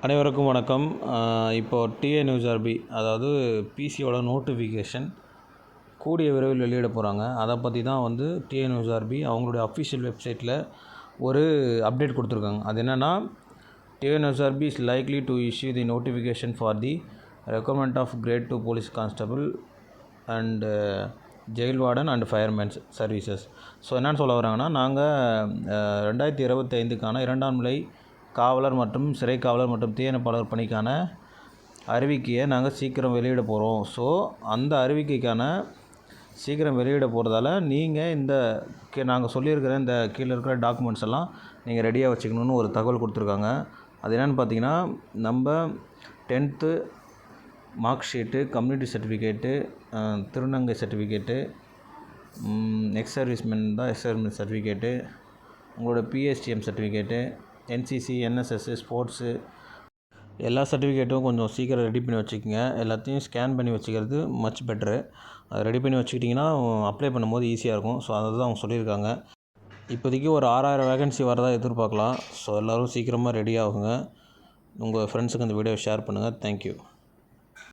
அனைவருக்கும் வணக்கம். இப்போது டிஎன்யூஎஸ்ஆர்பி அதாவது பிசியோட நோட்டிஃபிகேஷன் கூடிய விரைவில் வெளியிட போகிறாங்க. அதை பற்றி தான் வந்து டிஎன்யூஎஸ்ஆர்பி அவங்களுடைய அஃபிஷியல் வெப்சைட்டில் ஒரு அப்டேட் கொடுத்துருக்காங்க. அது என்னென்னா, TNUSRB is likely to issue the notification for the recruitment of grade 2 police constable and jail warden and firemen's services. So என்னென்னு சொல்ல வராங்கன்னா, நாங்கள் 2025க்கான 2ஆம் நிலை காவலர் மற்றும் சிறை காவலர் மற்றும் தீயணைப்பாளர் பணிக்கான அறிவிக்கையை நாங்கள் சீக்கிரம் வெளியிட போகிறோம். ஸோ அந்த அறிவிக்கைக்கான சீக்கிரம் வெளியிட போகிறதால நீங்கள் இந்த நாங்கள் சொல்லியிருக்கிற இந்த கீழே இருக்கிற டாக்குமெண்ட்ஸ் எல்லாம் நீங்கள் ரெடியாக வச்சுக்கணுன்னு ஒரு தகவல் கொடுத்துருக்காங்க. அது என்னென்னு பார்த்தீங்கன்னா, நம்ம 10th mark sheet, community certificate, திருநங்கை சர்டிஃபிகேட்டு, எக்ஸ் சர்வீஸ்மென் தான் எக்ஸ் சர்வீஸ்மென் சர்டிஃபிகேட்டு, உங்களோட PSTM certificate, NCC, NSS, sports எல்லா சர்டிஃபிகேட்டும் கொஞ்சம் சீக்கிரம் ரெடி பண்ணி வச்சுக்கோங்க. எல்லாத்தையும் ஸ்கேன் பண்ணி வச்சுக்கிறது மச் பெட்ரு. அதை ரெடி பண்ணி வச்சுக்கிட்டிங்கன்னா அப்ளை பண்ணும்போது ஈஸியாக இருக்கும். ஸோ அதை தான் அவங்க சொல்லியிருக்காங்க. இப்போதைக்கு ஒரு 6000 வேகன்சி வரதா எதிர்பார்க்கலாம். ஸோ எல்லோரும் சீக்கிரமாக ரெடி ஆகுங்க. உங்கள் ஃப்ரெண்ட்ஸுக்கு இந்த வீடியோவை ஷேர் பண்ணுங்கள். தேங்க்யூ.